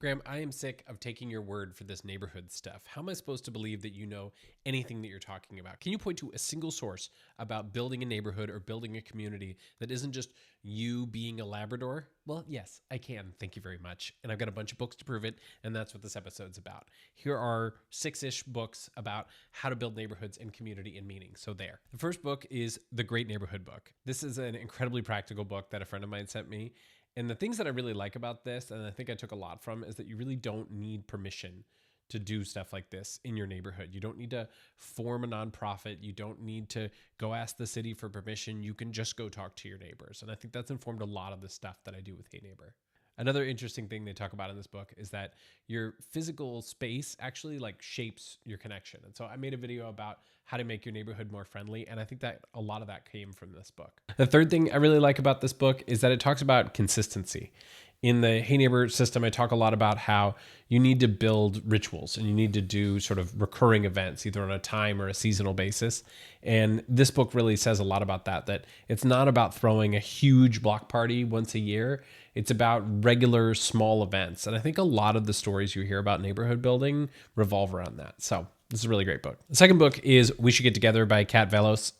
Graham, I am sick of taking your word for this neighborhood stuff. How am I supposed to believe that you know anything that you're talking about? Can you point to a single source about building a neighborhood or building a community that isn't just you being a Labrador? Well, yes, I can. Thank you very much. And I've got a bunch of books to prove it, and that's what this episode's about. Here are 6-ish books about how to build neighborhoods and community and meaning. So there. The first book is The Great Neighborhood Book. This is an incredibly practical book that a friend of mine sent me. And the things that I really like about this, and I think I took a lot from, is that you really don't need permission to do stuff like this in your neighborhood. You don't need to form a nonprofit. You don't need to go ask the city for permission. You can just go talk to your neighbors. And I think that's informed a lot of the stuff that I do with Hey Neighbor. Another interesting thing they talk about in this book is that your physical space actually like shapes your connection. And so I made a video about how to make your neighborhood more friendly. And I think that a lot of that came from this book. The third thing I really like about this book is that it talks about consistency. In the Hey Neighbor system, I talk a lot about how you need to build rituals and you need to do sort of recurring events, either on a time or a seasonal basis. And this book really says a lot about that it's not about throwing a huge block party once a year. It's about regular small events. And I think a lot of the stories you hear about neighborhood building revolve around that. So this is a really great book. The second book is We Should Get Together by Kat Velos.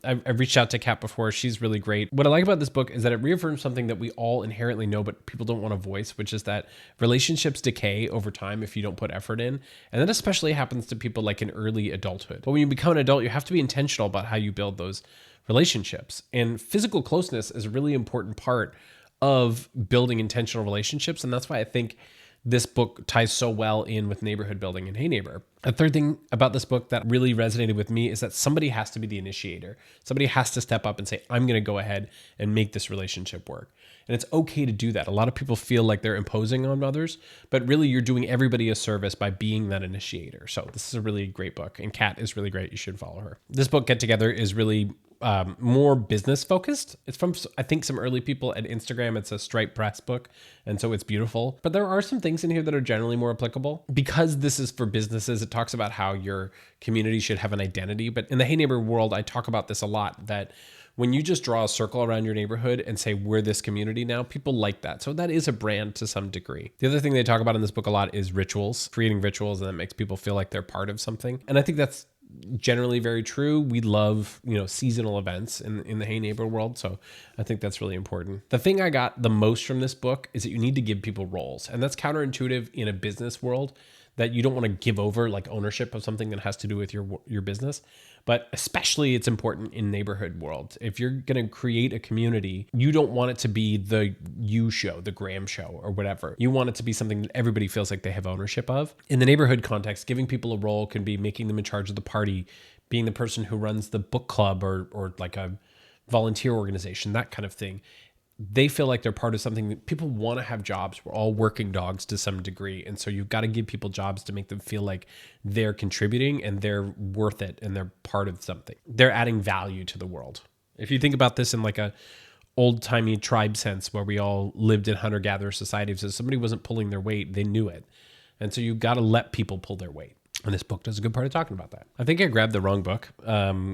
I've reached out to Kat before. She's really great. What I like about this book is that it reaffirms something that we all inherently know, but people don't want to voice, which is that relationships decay over time if you don't put effort in. And that especially happens to people like in early adulthood. But when you become an adult, you have to be intentional about how you build those relationships. And physical closeness is a really important part of building intentional relationships. And that's why I think this book ties so well in with neighborhood building and Hey Neighbor. A third thing about this book that really resonated with me is that somebody has to be the initiator. Somebody has to step up and say, I'm going to go ahead and make this relationship work. And it's okay to do that. A lot of people feel like they're imposing on others, but really you're doing everybody a service by being that initiator. So this is a really great book, and Kat is really great. You should follow her. This book, Get Together, is really more business focused. It's from, I think, some early people at Instagram. It's a Stripe Press book, and so it's beautiful. But there are some things in here that are generally more applicable. Because this is for businesses, it talks about how your community should have an identity. But in the Hey Neighbor world, I talk about this a lot, that when you just draw a circle around your neighborhood and say, we're this community now, people like that. So that is a brand to some degree. The other thing they talk about in this book a lot is rituals, creating rituals, and that makes people feel like they're part of something. And I think that's generally very true. We love, seasonal events in the Hey Neighbor world. So I think that's really important. The thing I got the most from this book is that you need to give people roles. And that's counterintuitive in a business world, that you don't want to give over like ownership of something that has to do with your business. But especially it's important in neighborhood world. If you're going to create a community, you don't want it to be the you show, the Graham show or whatever. You want it to be something that everybody feels like they have ownership of. In the neighborhood context, giving people a role can be making them in charge of the party, being the person who runs the book club or like a volunteer organization, that kind of thing. They feel like they're part of something that people want to have jobs. We're all working dogs to some degree. And so you've got to give people jobs to make them feel like they're contributing and they're worth it and they're part of something. They're adding value to the world. If you think about this in like a old-timey tribe sense where we all lived in hunter-gatherer societies, if somebody wasn't pulling their weight, they knew it. And so you've got to let people pull their weight. And this book does a good part of talking about that. I think I grabbed the wrong book.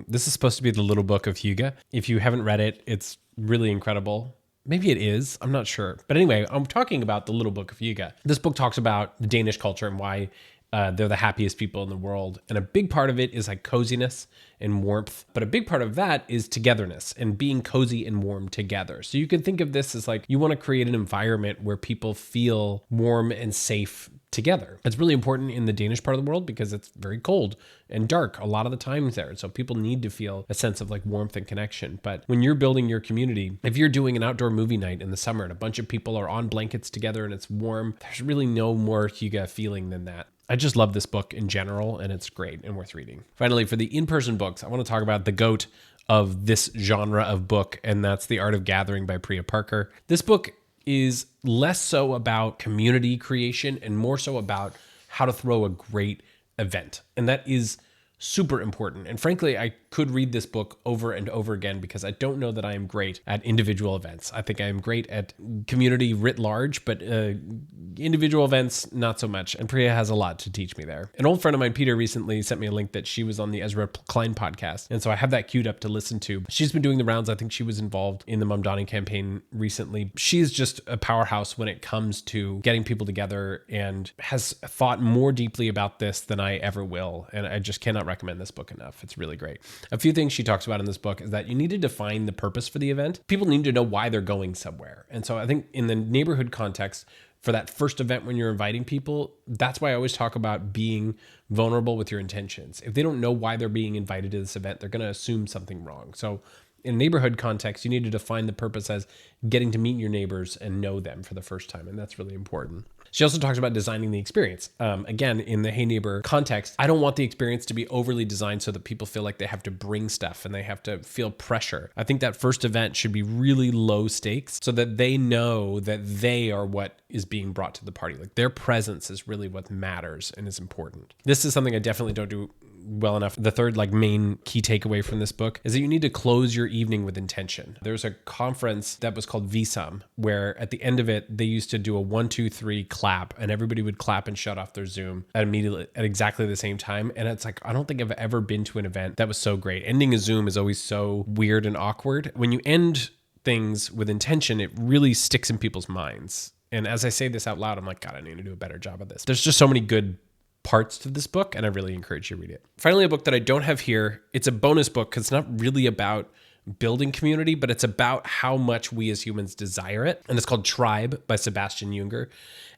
This is supposed to be The Little Book of Hygge. If you haven't read it, it's really incredible. Maybe it is. I'm not sure. But anyway, I'm talking about The Little Book of Hygge. This book talks about the Danish culture and why they're the happiest people in the world. And a big part of it is like coziness and warmth. But a big part of that is togetherness and being cozy and warm together. So you can think of this as like you want to create an environment where people feel warm and safe together. It's really important in the Danish part of the world because it's very cold and dark a lot of the times there. So people need to feel a sense of like warmth and connection. But when you're building your community, if you're doing an outdoor movie night in the summer and a bunch of people are on blankets together and it's warm, there's really no more Hygge feeling than that. I just love this book in general, and it's great and worth reading. Finally, for the in-person books, I want to talk about the GOAT of this genre of book, and that's The Art of Gathering by Priya Parker. This book is less so about community creation and more so about how to throw a great event. And that is super important. And frankly, I could read this book over and over again because I don't know that I am great at individual events. I think I am great at community writ large, but individual events, not so much. And Priya has a lot to teach me there. An old friend of mine, Peter, recently sent me a link that she was on the Ezra Klein podcast. And so I have that queued up to listen to. She's been doing the rounds. I think she was involved in the Mamdani campaign recently. She's just a powerhouse when it comes to getting people together and has thought more deeply about this than I ever will. And I just cannot recommend this book enough. It's really great. A few things she talks about in this book is that you need to define the purpose for the event. People need to know why they're going somewhere. And so I think in the neighborhood context, for that first event when you're inviting people, that's why I always talk about being vulnerable with your intentions. If they don't know why they're being invited to this event, they're going to assume something wrong. So in neighborhood context, you need to define the purpose as getting to meet your neighbors and know them for the first time. And that's really important. She also talks about designing the experience. Again, in the Hey Neighbor context, I don't want the experience to be overly designed so that people feel like they have to bring stuff and they have to feel pressure. I think that first event should be really low stakes so that they know that they are what is being brought to the party. Like their presence is really what matters and is important. This is something I definitely don't do well enough. The third main key takeaway from this book is that you need to close your evening with intention. There's a conference that was called VSUM where at the end of it, they used to do a 1, 2, 3 clap and everybody would clap and shut off their Zoom at exactly the same time. And it's like, I don't think I've ever been to an event that was so great. Ending a Zoom is always so weird and awkward. When you end things with intention, it really sticks in people's minds. And as I say this out loud, I'm like, God, I need to do a better job of this. There's just so many good parts to this book, and I really encourage you to read it. Finally, a book that I don't have here. It's a bonus book because it's not really about building community, but it's about how much we as humans desire it. And it's called Tribe by Sebastian Junger.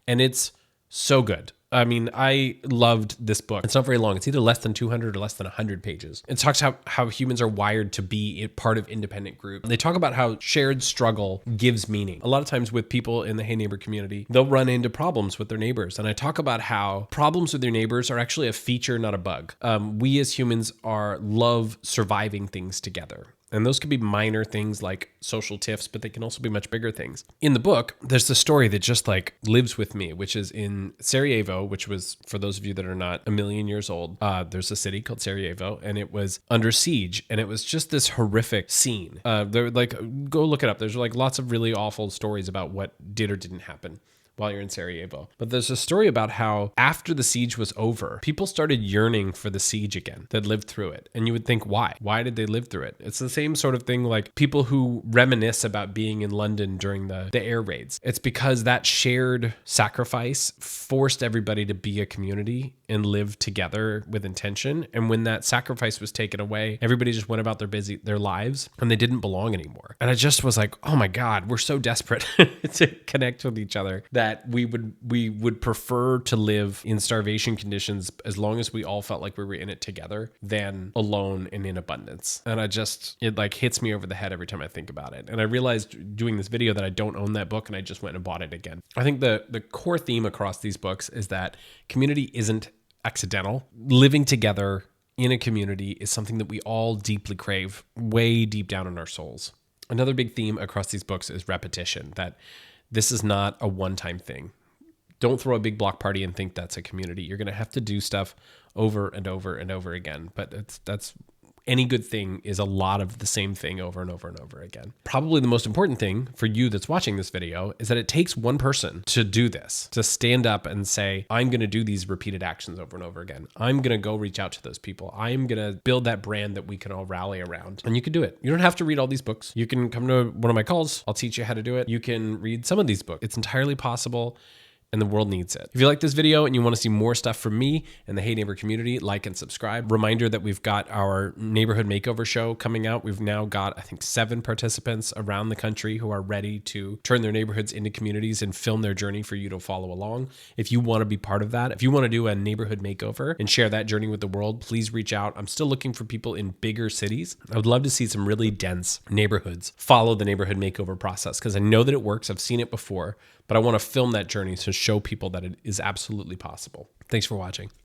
And it's so good. I mean, I loved this book. It's not very long. It's either less than 200 or less than 100 pages. It talks how humans are wired to be a part of independent group. They talk about how shared struggle gives meaning. A lot of times with people in the Hey Neighbor community, they'll run into problems with their neighbors. And I talk about how problems with your neighbors are actually a feature, not a bug. We as humans love surviving things together. And those could be minor things like social tiffs, but they can also be much bigger things. In the book, there's the story that just lives with me, which is in Sarajevo, which was, for those of you that are not a million years old, there's a city called Sarajevo, and it was under siege. And it was just this horrific scene. Go look it up. There's lots of really awful stories about what did or didn't happen while you're in Sarajevo. But there's a story about how after the siege was over, people started yearning for the siege again that lived through it. And you would think, why? Why did they live through it? It's the same sort of thing like people who reminisce about being in London during the air raids. It's because that shared sacrifice forced everybody to be a community and live together with intention. And when that sacrifice was taken away, everybody just went about their lives and they didn't belong anymore. And I just was like, oh my God, we're so desperate to connect with each other that we would prefer to live in starvation conditions as long as we all felt like we were in it together than alone and in abundance. And it hits me over the head every time I think about it. And I realized doing this video that I don't own that book, and I just went and bought it again. I think the core theme across these books is that community isn't accidental. Living together in a community is something that we all deeply crave, way deep down in our souls. Another big theme across these books is repetition, that this is not a one-time thing. Don't throw a big block party and think that's a community. You're going to have to do stuff over and over and over again. But that's any good thing is a lot of the same thing over and over and over again. Probably the most important thing for you that's watching this video is that it takes one person to do this, to stand up and say, I'm going to do these repeated actions over and over again. I'm going to go reach out to those people. I'm going to build that brand that we can all rally around. And you can do it. You don't have to read all these books. You can come to one of my calls. I'll teach you how to do it. You can read some of these books. It's entirely possible. And the world needs it. If you like this video and you want to see more stuff from me and the Hey Neighbor community, like and subscribe. Reminder that we've got our neighborhood makeover show coming out. We've now got, I think, 7 participants around the country who are ready to turn their neighborhoods into communities and film their journey for you to follow along. If you want to be part of that, if you want to do a neighborhood makeover and share that journey with the world, please reach out. I'm still looking for people in bigger cities. I would love to see some really dense neighborhoods follow the neighborhood makeover process because I know that it works. I've seen it before. But I want to film that journey to show people that it is absolutely possible. Thanks for watching.